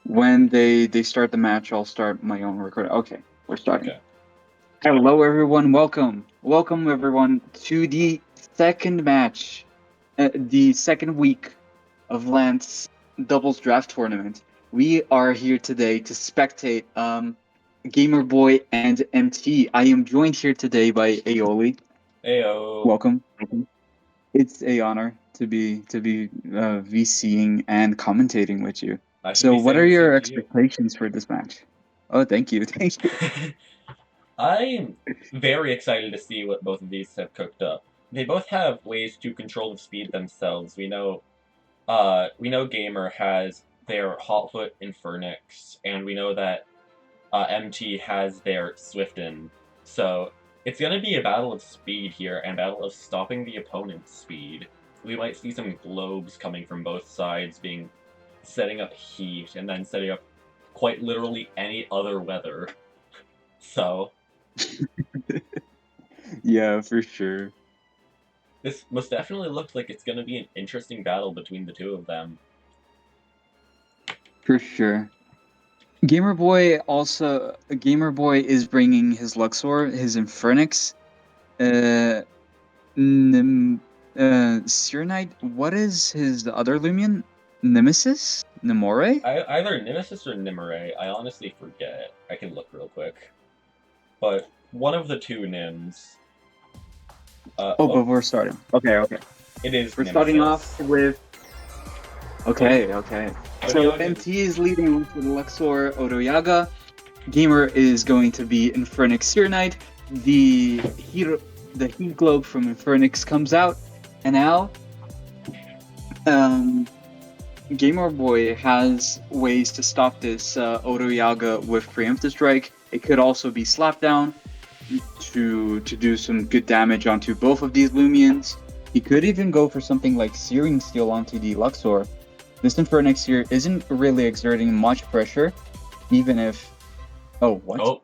When they start the match, I'll start my own recording. Okay, we're starting. Okay. Hello, everyone. Welcome, everyone, to the second match, the second week of Lance Doubles Draft Tournament. We are here today to spectate Gamer Boy and MT. I am joined here today by Aoly. Ayo. Welcome. It's a honor to be VCing and commentating with you. I should So, be what saying are the your same to you. expectations for this match? Oh, thank you, thank you. I'm very excited to see what both of these have cooked up. They both have ways to control the speed themselves. We know Gamer has their Hotfoot Infernix, and we know that MT has their Swiften. So it's gonna be a battle of speed here and a battle of stopping the opponent's speed. We might see some globes coming from both sides setting up heat and then setting up quite literally any other weather. So Yeah, for sure. this most definitely looks like it's gonna be an interesting battle between the two of them. For sure. Gamer Boy is bringing his Luxor, his Infernix, uh, Cyrnite. What is his other Lumion? Nemesis? Nemore? Either Nemesis or Nimue, I honestly forget. I can look real quick. But one of the two Nims. But we're starting. Okay. It is We're Nemesis. starting off with. Okay. So Odoyaga- MT is leading with Luxor Odoyaga. Gamer is going to be Infernix Cyrnite. The heat globe from Infernix comes out, and now Gamer Boy has ways to stop this Odoyaga with Preemptive Strike. It could also be Slapdown to do some good damage onto both of these Lumions. He could even go for something like Searing Steel onto the Luxor. This Infernix here isn't really exerting much pressure, even if... Oh, what?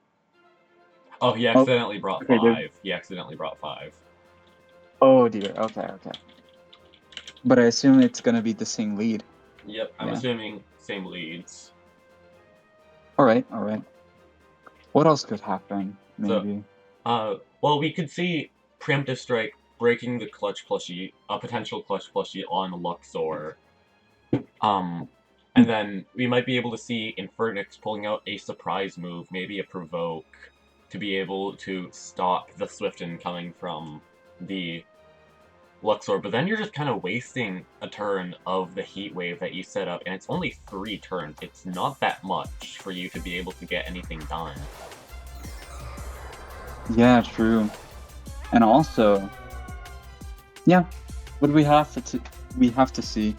Oh, he accidentally brought okay, 5. He accidentally brought 5. Oh dear, okay. But I assume it's gonna be the same lead. Yep, I'm assuming same leads. Alright. What else could happen, maybe? Well, we could see Preemptive Strike breaking the clutch plushie, a potential clutch plushie on Luxor. And then we might be able to see Infernix pulling out a surprise move, maybe a provoke, to be able to stop the Swiften coming from the Luxor. But then you're just kind of wasting a turn of the Heat Wave that you set up, and it's only 3 turns. It's not that much for you to be able to get anything done. Yeah, true. And also, yeah, what we have to see,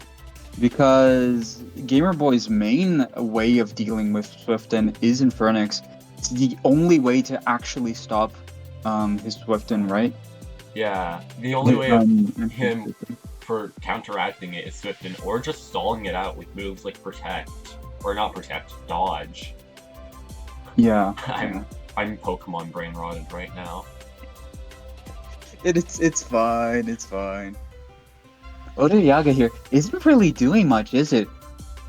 because Gamer Boy's main way of dealing with Swiften is Infernix. It's the only way to actually stop his Swiften, right? Yeah, the only way of him for counteracting it is Swiften, or just stalling it out with moves like Protect, or not Protect, Dodge. Yeah. I'm Pokemon brain rotted right now. It's fine. Odoyaga here isn't really doing much, is it?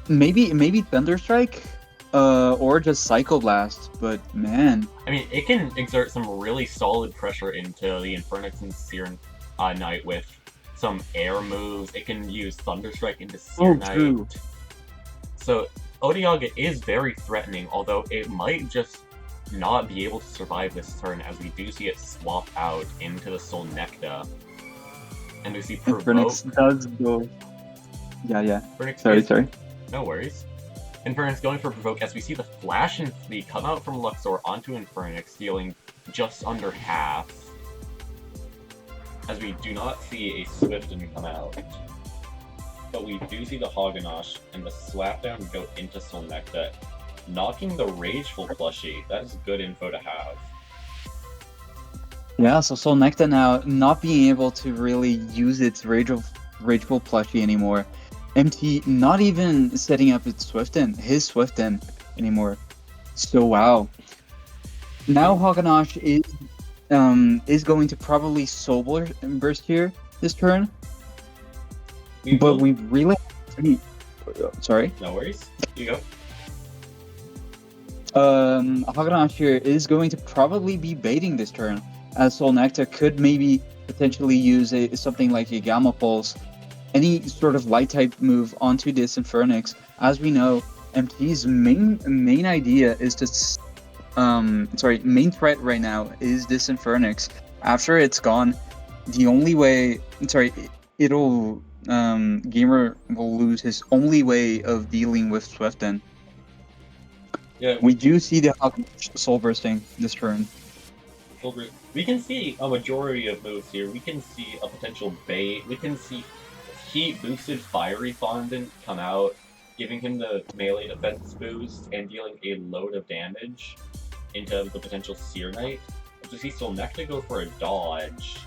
Maybe Thunderstrike, or just Psycho Blast. But man, I mean, it can exert some really solid pressure into the Infernix and Cyrnite with some air moves. It can use Thunderstrike into Cyrnite. true. So Odoyaga is very threatening, although it might just not be able to survive this turn, as we do see it swap out into the Solnecta. And we see Provoke. Infernix does go. Yeah. Infernix Sorry. No worries. Infernix going for Provoke, as we see the Flash and Flee come out from Luxor onto Infernix, dealing just under half. As we do not see a Swiften come out. But we do see the Haganash and the Slapdown go into Solnecta, knocking the Rageful plushie. That is good info to have. Yeah, so Solnecta now not being able to really use its Rageful plushie anymore. MT not even setting up his Swiften anymore. So wow. Now Haganash is going to probably Soul Burst here this turn. But we really... Sorry? No worries. You go. Haganash here is going to probably be baiting this turn, as Solnecta could maybe potentially use something like a Gamma Pulse, any sort of light type move onto this Infernix. As we know, MT's main idea is to main threat right now is this Infernix. After it's gone, the only way it'll Gamer will lose his only way of dealing with Swiften. Yeah, We do see the Soul Bursting this turn. we can see a majority of moves here. We can see a potential bait. We can see Heat boosted Fiery Fondant come out, giving him the melee defense boost and dealing a load of damage into the potential Seer Knight. We see Solnecta go for a dodge.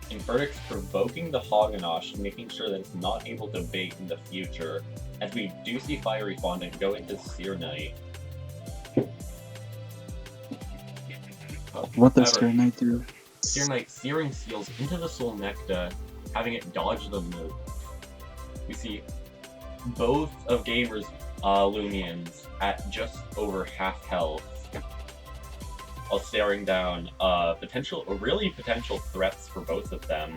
Infernix provoking the Haganash, making sure that it's not able to bait in the future, as we do see Fiery Fondant go into Seer Knight. What does Seer Knight do? Seer Knight Searing Seals into the Solnecta, having it dodge the move. We see both of Gamer's Lumians at just over half health, while staring down really potential threats for both of them.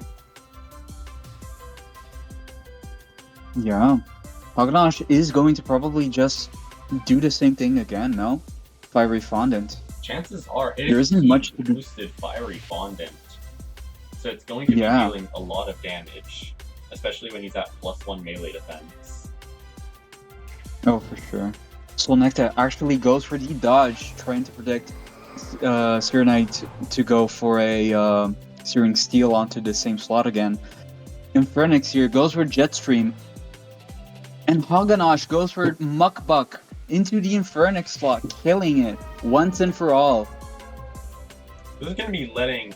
Yeah. Haganash is going to probably just do the same thing again, no? Fiery Fondant. Chances are there isn't much to do. Boosted Fiery Fondant, so it's going to be dealing a lot of damage, especially when he's at +1 melee defense. Oh, for sure. Solnecta actually goes for the dodge, trying to predict Seer Knight to go for a Searing Steel onto the same slot again. Infernix here goes for Jetstream, and Haganash goes for Muckbuck into the Infernix slot, killing it once and for all. This is going to be letting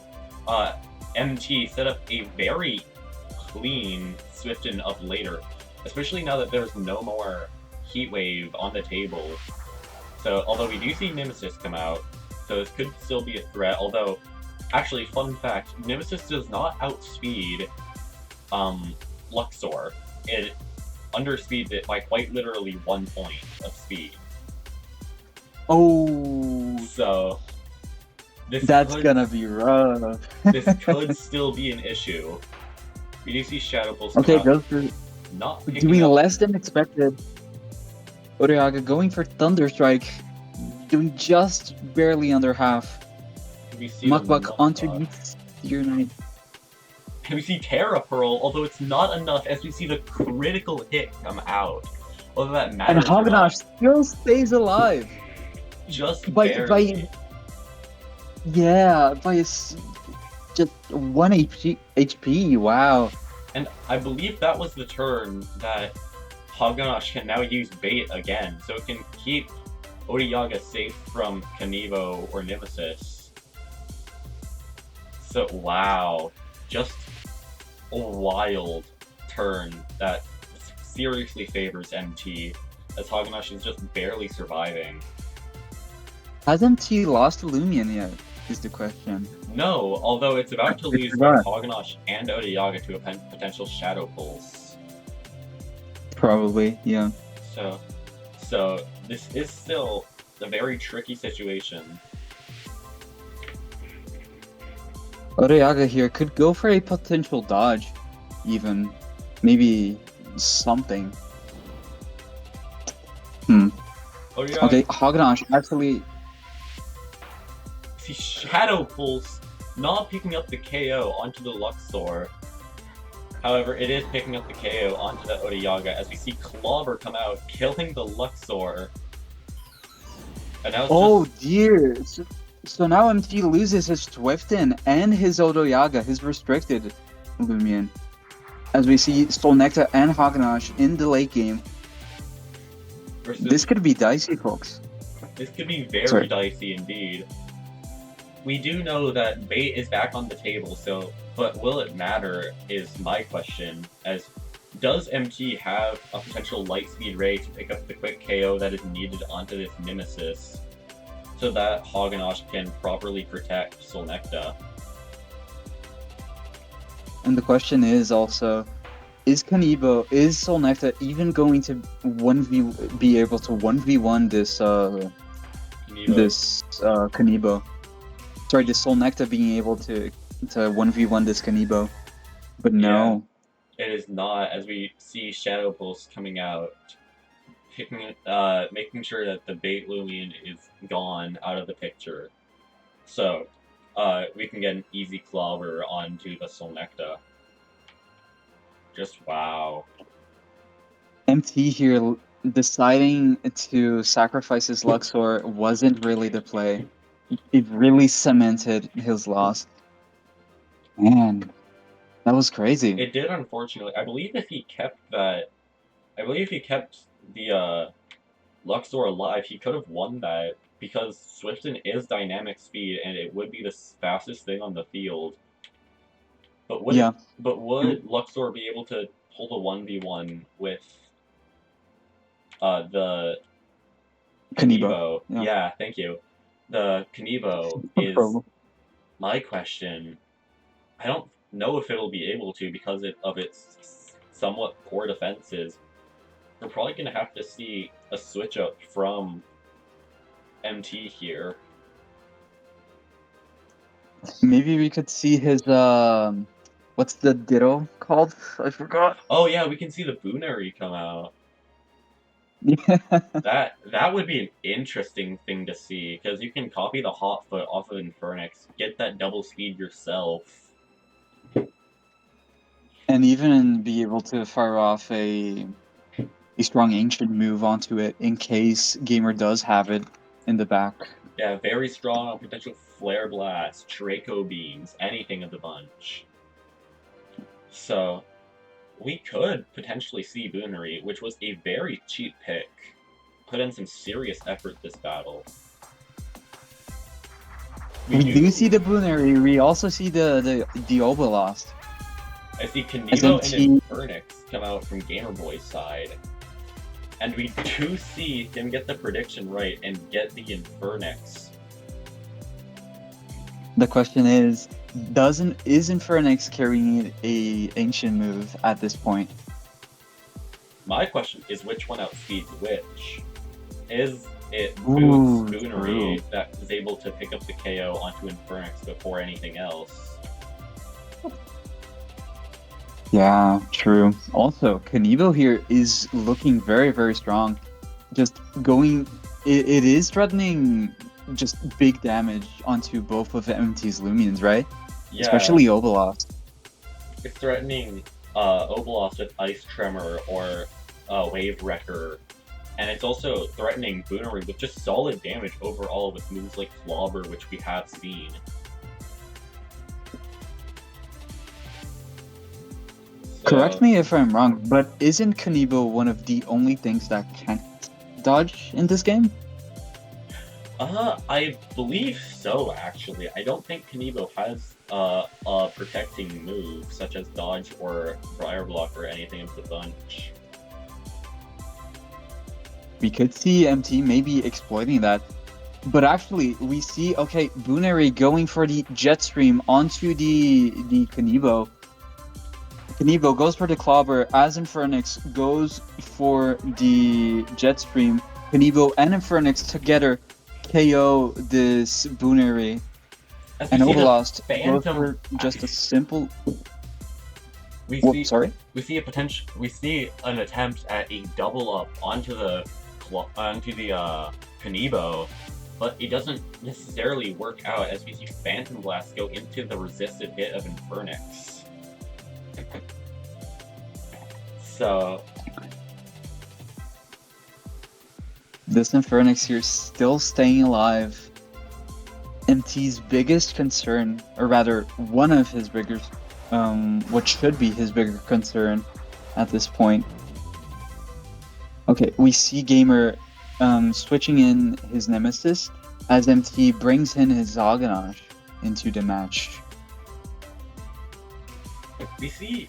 MT set up a very clean Swiften up later, especially now that there's no more Heat Wave on the table. So, although we do see Nemesis come out, so this could still be a threat, although, actually, fun fact, Nemesis does not outspeed Luxor. It underspeeds it by quite literally 1 point of speed. Oh, so that's gonna be rough. This could still be an issue. We do see Shadow Pulse. Okay, goes for doing less than expected. Uriaga going for Thunderstrike, doing just barely under half. Muckbuck onto the Seer Knight. And we see Terra Pearl, although it's not enough, as we see the critical hit come out. Although that matters. And Haganash still stays alive. Just by just 1 HP. Wow. And I believe that was the turn that Haganash can now use bait again, so it can keep Odiyaga safe from Kanivo or Nemesis. So wow, just a wild turn that seriously favors MT, as Haganash is just barely surviving. Has MT lost to Lumion yet, is the question. No, although it's about to lose both Haganash and Odiyaga to a potential Shadow Pulse. Probably, yeah. So this is still a very tricky situation. Odiyaga here could go for a potential dodge, even. Maybe something. Okay, Haganash actually... See Shadow Pulse not picking up the KO onto the Luxor. However, it is picking up the KO onto the Odiyaga, as we see Clobber come out, killing the Luxor. And now dear! So now MT loses his Swiften and his Odiyaga, his restricted Lumion. As we see Solnecta and Haganash in the late game. This could be dicey, folks. This could be very dicey indeed. We do know that bait is back on the table, but will it matter is my question, as does MT have a potential Lightspeed Ray to pick up the quick KO that is needed onto this Nemesis, so that Haganash can properly protect Solnecta? And the question is also, is Solnecta even going to be able to 1v1 this this Kanibo. Sorry, this Solnecta being able to 1v1 this Kanibo. But no. It is not, as we see Shadow Pulse coming out, making sure that the bait Lumion is gone out of the picture. So, we can get an easy clobber onto the Solnecta. Just wow. MT here deciding to sacrifice his Luxor wasn't really the play. It really cemented his loss. Man, that was crazy. It did, unfortunately. I believe if he kept the Luxor alive, he could have won that, because Swifton is dynamic speed and it would be the fastest thing on the field. But would Luxor be able to hold a 1v1 with the Kanibo? Yeah, thank you. The Kanibo is my question. I don't know if it'll be able to because of its somewhat poor defenses. We're probably going to have to see a switch up from MT here. Maybe we could see his what's the Ditto called? I forgot. Oh yeah, we can see the Boonary come out. Yeah. That would be an interesting thing to see, because you can copy the Hot Foot off of Infernix, get that double speed yourself, and even be able to fire off a strong ancient move onto it in case Gamer does have it in the back. Yeah, very strong on potential Flare Blast, Draco Beams, anything of the bunch. So, we could potentially see Boonary, which was a very cheap pick, put in some serious effort this battle. We do see the Boonary, we also see the Oblast. I see Kanibo and Infernix come out from Gamerboy's side. And we do see him get the prediction right and get the Infernix. The question is Infernix carrying a ancient move at this point? My question is which one outspeeds which? Is it Boots Boonary that is able to pick up the KO onto Infernix before anything else? Yeah, true. Also, Kanibo here is looking very, very strong. Just going... It is threatening just big damage onto both of MT's Lumions, right? Yeah. Especially Oblast. It's threatening Oblast with Ice Tremor or Wave Wrecker. And it's also threatening Boonary with just solid damage overall with moves like Clobber, which we have seen. Correct me if I'm wrong, but isn't Kanibo one of the only things that can't dodge in this game? I believe so, actually. I don't think Kanibo has a protecting move, such as dodge or Briar Block or anything of the bunch. We could see MT maybe exploiting that. But actually, we see, okay, Boonary going for the Jet Stream onto the Kanibo. Kanibo goes for the Clobber, as Infernix goes for the Jet Stream. Kanibo and Infernix together KO this Boonary. And Oblast goes for just a simple... We see an attempt at a double up onto the Kanibo, but it doesn't necessarily work out as we see Phantom Blast go into the resisted hit of Infernix. So this Infernix here still staying alive. MT's biggest concern, or rather one of his biggest, what should be his bigger concern at this point. Okay, we see Gamer switching in his Nemesis as MT brings in his Zaganash into the match. We see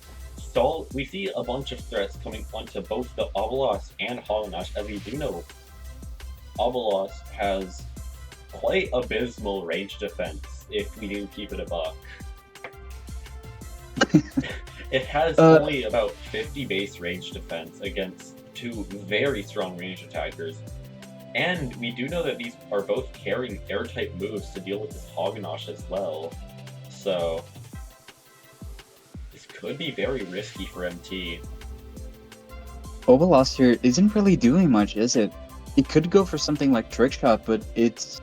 a bunch of threats coming onto both the Oblast and Hollow-Nash, as we do know Oblast has quite abysmal range defense, if we do keep it a buck. It has only about 50 base range defense against two very strong range attackers, And we do know that these are both carrying air-type moves to deal with this Hognosh as well. So this could be very risky for MT. Obalast here isn't really doing much, is it? It could go for something like Trick Shot, but it's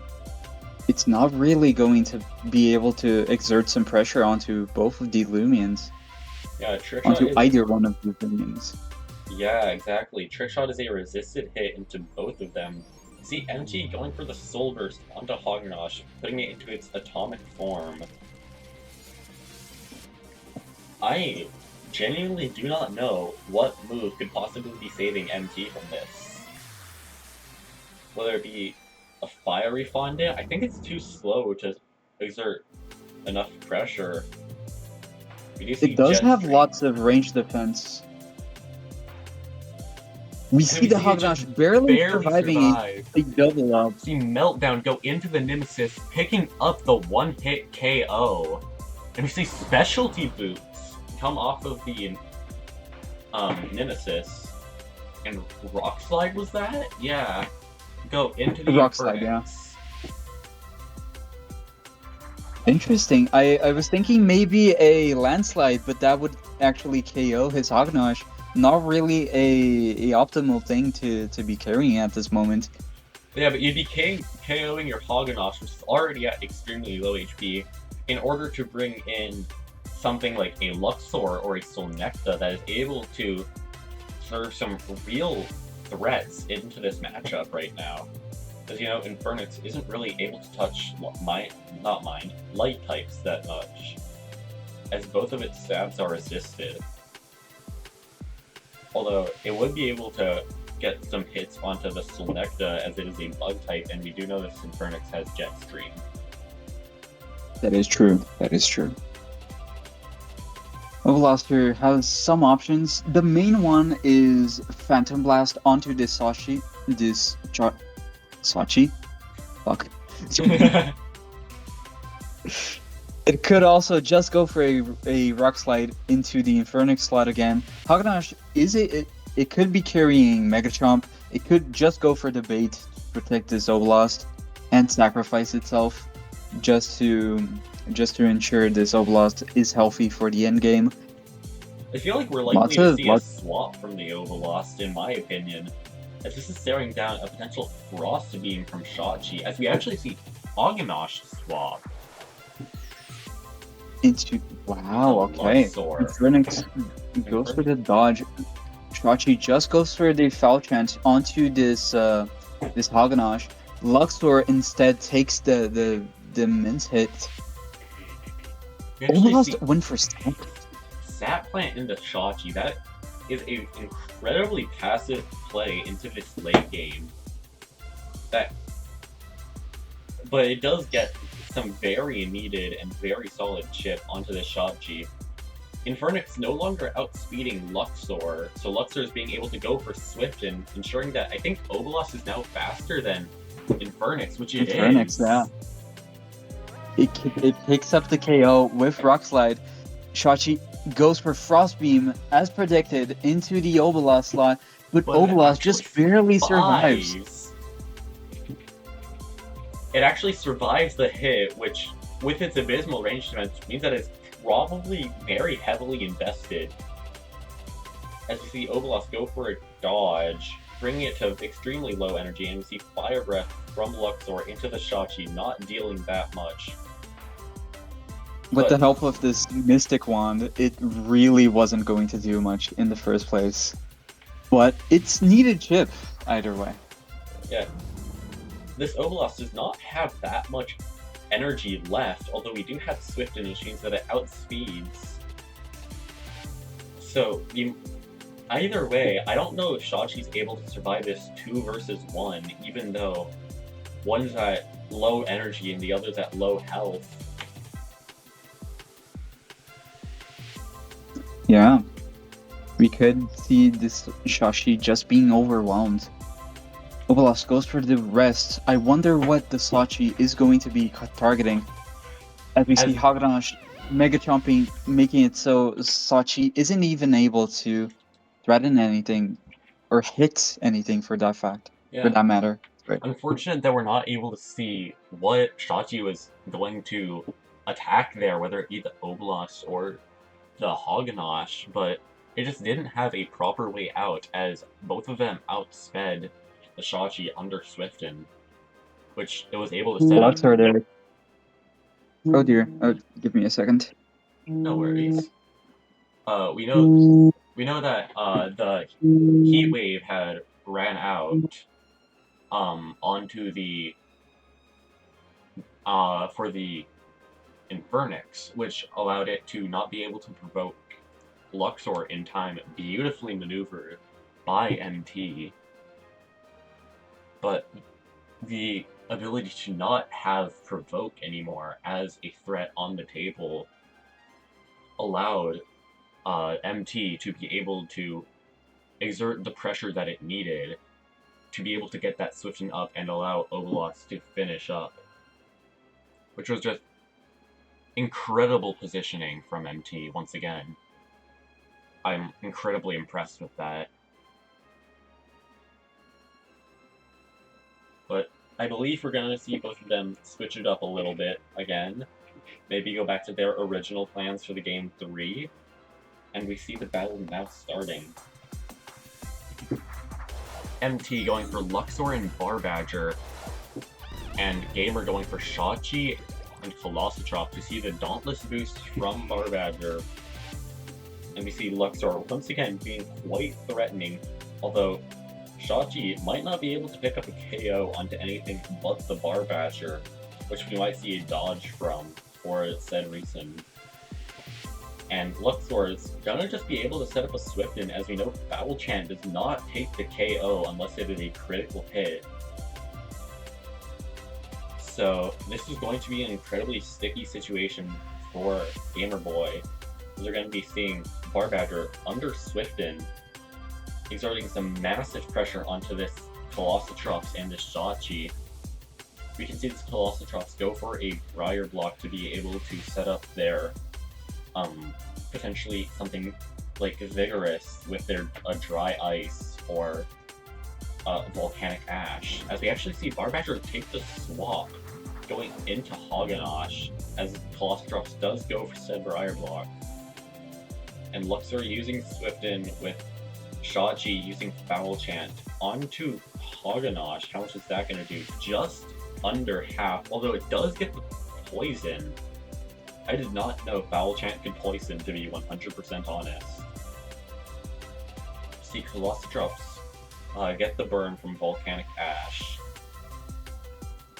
not really going to be able to exert some pressure onto both of the Lumians. Yeah, Trick Shot Onto is... either one of the Lumians. Yeah, exactly. Trick Shot is a resisted hit into both of them. See, MT going for the Soul Burst onto Hognosh, putting it into its atomic form. I genuinely do not know what move could possibly be saving MT from this. Whether it be a Fiery Fondant, I think it's too slow to exert enough pressure. It does have lots of range defense. We see the Hognosh barely surviving a double up. See Meltdown go into the Nemesis, picking up the one-hit KO. And we see Specialty Boots come off of the Nemesis. And Rock Slide was that? Yeah. Go into the Rock Slide, yeah. Interesting. I was thinking maybe a Landslide, but that would actually KO his Hognosh. Not really a optimal thing to be carrying at this moment. Yeah, but you'd be KOing your Hognosh, which is already at extremely low HP, in order to bring in something like a Luxor or a Solnecta that is able to serve some real threats into this matchup right now. Because, you know, Infernix isn't really able to touch light types that much, as both of its stabs are resisted. Although, it would be able to get some hits onto the Solnecta, as it is a bug type, and we do know that Infernix has Jet Stream. That is true. That is true. Ovalaster has some options. The main one is Phantom Blast onto this Sachi. Sachi? Fuck. It could also just go for a Rock Slide into the Infernix slot again. Hognosh, it could be carrying Mega Chomp. It could just go for the bait to protect this Oblast and sacrifice itself just to ensure this Oblast is healthy for the end game. I feel like we're likely to see a swap from the Oblast, in my opinion, as this is staring down a potential Frost Beam from Shachi, as we actually see Hognosh swap. Wow, okay. Infernix goes for the dodge. Shachi just goes for the Foul Chant onto this Hognosh. Luxor instead takes the mince hit. Almost went for Sap Plant into Shachi. That is an incredibly passive play into this late game. But it does get some very needed and very solid chip onto the Shachi. Infernix no longer outspeeding Luxor, so Luxor is being able to go for Swift and ensuring that I think Obalast is now faster than Infernix, which it is. Yeah. It picks up the KO with Rock Slide. Shachi goes for Frost Beam, as predicted, into the Obalast slot, but Obalast just barely survives. It actually survives the hit, which, with its abysmal range defense, means that it's probably very heavily invested. As we see Obalast go for a dodge, bringing it to extremely low energy, and we see Fire Breath from Luxor into the Shachi, not dealing that much. With the help of this Mystic Wand, it really wasn't going to do much in the first place. But it's needed chip, either way. Yeah. This Obalast does not have that much energy left, although we do have Swift and machines that it outspeeds. So, either way, I don't know if Shachi's able to survive this 2 versus 1, even though one's at low energy and the other's at low health. Yeah. We could see this Shachi just being overwhelmed. Obalast goes for the rest. I wonder what the Shachi is going to be targeting. As we see Hognosh Mega Chomping, making it so Shachi isn't even able to threaten anything or hit anything for that fact, for that matter. Right. Unfortunate that we're not able to see what Shachi was going to attack there, whether it be the Oblast or the Hoganash, but it just didn't have a proper way out, as both of them outsped the Shachi under Swiften, which it was able to set up. Lots are there. Oh dear. Give me a second. No worries. We know that the Heat Wave had ran out onto the for the Infernix, which allowed it to not be able to provoke Luxor in time, beautifully maneuvered by MT. But the ability to not have Provoke anymore as a threat on the table allowed MT to be able to exert the pressure that it needed to be able to get that switching up and allow Oblast to finish up, which was just incredible positioning from MT once again. I'm incredibly impressed with that. But I believe we're going to see both of them switch it up a little bit again. Maybe go back to their original plans for the game 3. And we see the battle now starting. MT going for Luxor and Barbadger, and Gamer going for Shachi and Velocitrop to see the Dauntless boost from Barbadger. And we see Luxor once again being quite threatening, although Shachi might not be able to pick up a KO onto anything but the Barbadger, which we might see a dodge from for said reason. And Luxor is gonna just be able to set up a Swiften, as we know Foul Chant does not take the KO unless it is a critical hit. So this is going to be an incredibly sticky situation for Gamer Boy. They're going to be seeing Barbadger under Swiften, exerting some massive pressure onto this Velocitrops and this Shachi. We can see this Velocitrops go for a Briar Block to be able to set up their potentially something like Vigorous with their Dry Ice or Volcanic Ash, as we actually see Barbadger take the swap going into Hoganash, as Velocitrops does go for said Briar Block. And Luxor using Swiften with Shachi using Foul Chant onto Hoganash. How much is that going to do? Just under half, although it does get the poison. I did not know Foul Chant could poison, to be 100% honest. See Velocitrops get the burn from Volcanic Ash.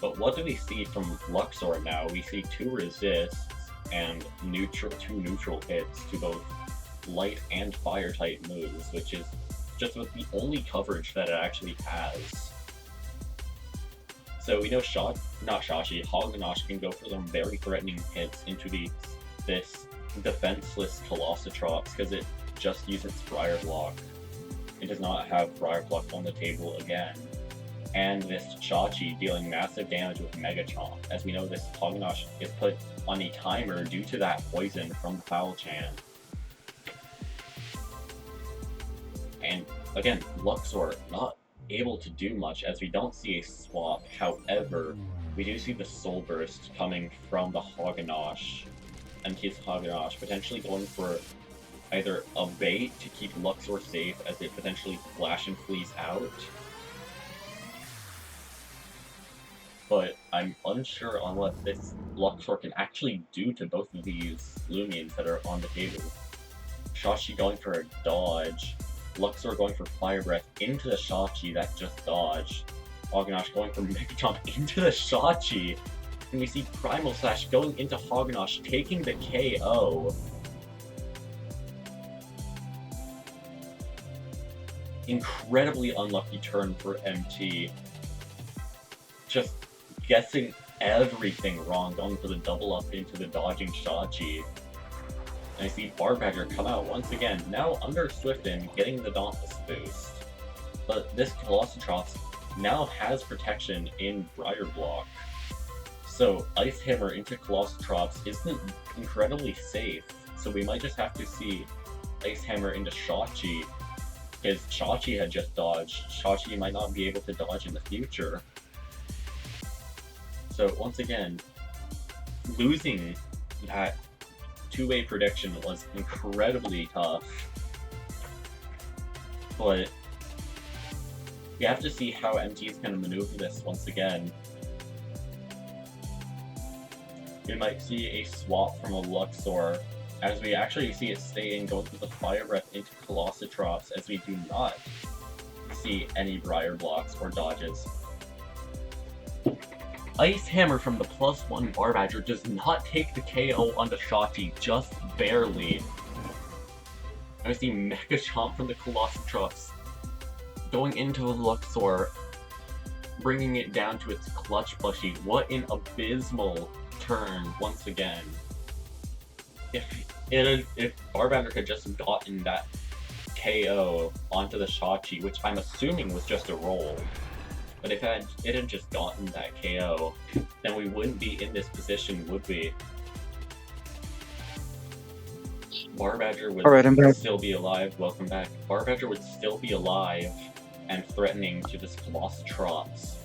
But what do we see from Luxor now? We see 2 resists and 2 neutral hits to both light and fire type moves, which is just about the only coverage that it actually has. So we know Hoganash can go for some very threatening hits into this defenseless Velocitrops, because it just uses Briar Block. It does not have Briar Block on the table again. And this Shachi dealing massive damage with Mega Chomp. As we know, this Hoganash is put on a timer due to that poison from Foul Chant. And again, Luxor not able to do much, as we don't see a swap. However, we do see the Soul Burst coming from the Hoganash, and his Hoganash potentially going for either a bait to keep Luxor safe as it potentially Flash and Flees out. But I'm unsure on what this Luxor can actually do to both of these Lumions that are on the table. Shachi going for a dodge, Luxor going for Fire Breath into the Shachi that just dodged, Hoganash going for Mega Chomp into the Shachi, and we see Primal Slash going into Hoganash, taking the KO. Incredibly unlucky turn for MT. Just guessing everything wrong, going for the double up into the dodging Shachi. And I see Barbadger come out once again, now under Swiften, getting the Dauntless boost. But this Velocitrops now has protection in Briar Block. So Ice Hammer into Velocitrops isn't incredibly safe, so we might just have to see Ice Hammer into Shachi, because Shachi had just dodged. Shachi might not be able to dodge in the future. So once again, losing that two-way prediction was incredibly tough, but we have to see how MT is going to maneuver this once again. We might see a swap from a Luxor, as we actually see it staying, going through the Fire Breath into Colossotrops, as we do not see any Briar Blocks or dodges. Ice Hammer from the +1 Barbadger does not take the KO on the Shotty, just barely. I see Mega Chomp from the Colossotrops going into the Luxor, bringing it down to its clutch plushie. What an abysmal turn once again. If Barbadger had just gotten that KO onto the Shotty, which I'm assuming was just a roll, but if it had just gotten that KO, then we wouldn't be in this position, would we? Barbadger would still be alive. Welcome back. Barbadger would still be alive and threatening to this Colossotrops.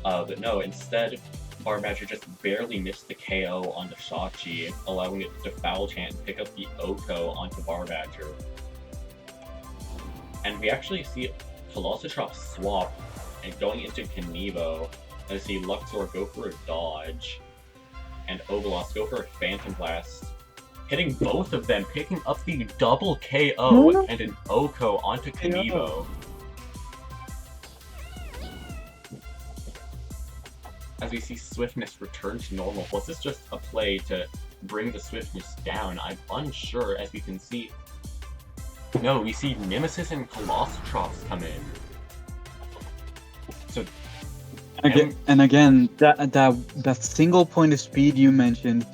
But no, instead, Barbadger just barely missed the KO on the Shotty, allowing it to foul chant and pick up the Oko onto Barbadger. And we actually see Colossotrops swap and going into Kanivo, and see Luxor go for a dodge, and Obolos go for a Phantom Blast, hitting both of them, picking up the double KO and an Oko onto Kanivo. As we see Swiftness return to normal. Was this just a play to bring the Swiftness down? I'm unsure, as we can see. No, we see Nemesis and Colossotrops come in. So, and again, that single point of speed you mentioned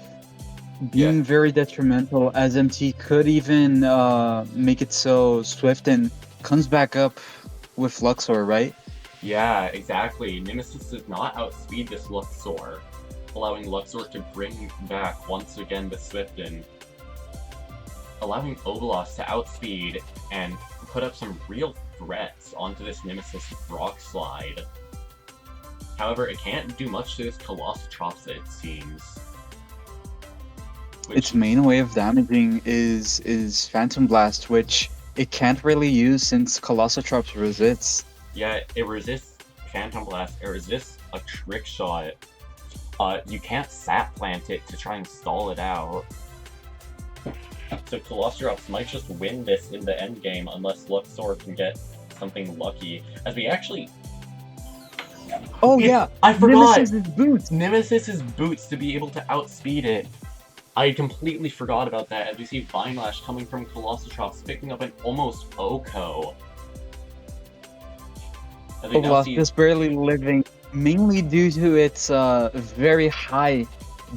being very detrimental, as MT could even make it so Swiften comes back up with Luxor, right? Yeah, exactly. Nemesis does not outspeed this Luxor, allowing Luxor to bring back once again the Swiften, allowing Obolos to outspeed and put up some real threats onto this Nemesis Rock Slide. However, it can't do much to this Colossotrops, it seems. Its main way of damaging is Phantom Blast, which it can't really use since Colossotrops resists. Yeah, it resists Phantom Blast, it resists a Trick Shot. You can't Sap Plant it to try and stall it out. So Colossotrops might just win this in the end game unless Luxor can get something lucky. As we actually... Oh yeah! I forgot! Nemesis's boots! Nemesis's boots to be able to outspeed it. I completely forgot about that, as we see Vinelash coming from Colossotrops, picking up an almost Oko. Obolos just barely living, mainly due to its very high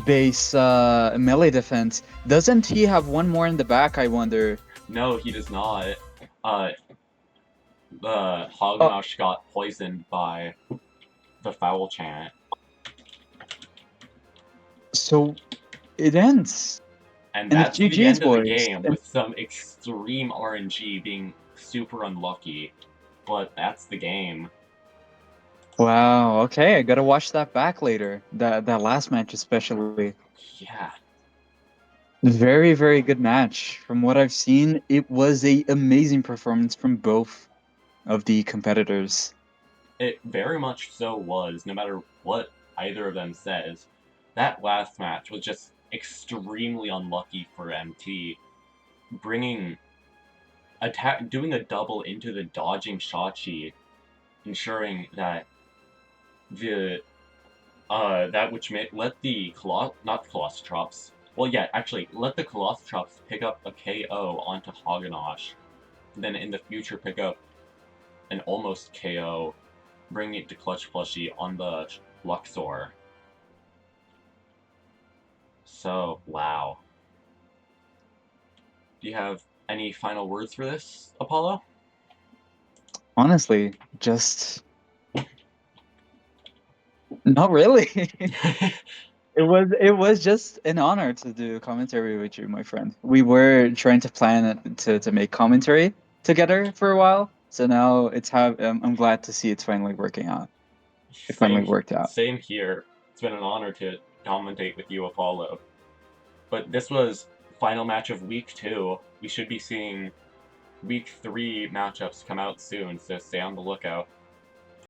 base melee defense. Doesn't he have one more in the back, I wonder? No, he does not. The Hognosh got poisoned by the Foul Chant. So it ends. And that's the end of the game, with some extreme RNG being super unlucky. But that's the game. Wow, okay, I gotta watch that back later. That last match especially. Yeah. Very, very good match. From what I've seen, it was a amazing performance from both of the competitors. It very much so was, no matter what either of them says. That last match was just extremely unlucky for MT. Doing a double into the dodging Shotchi, ensuring that that which let the let the Colossotrops pick up a KO onto Hognosh, then in the future pick up an almost KO, bringing it to Clutch Plushie on the Luxor. So, wow. Do you have any final words for this, Apollo? Honestly, just... Not really. It was just an honor to do commentary with you, my friend. We were trying to plan to make commentary together for a while, so now I'm glad to see it's finally working out. It finally worked out. Same here. It's been an honor to commentate with you, Apollo. But this was final match of week 2. We should be seeing week 3 matchups come out soon, so stay on the lookout.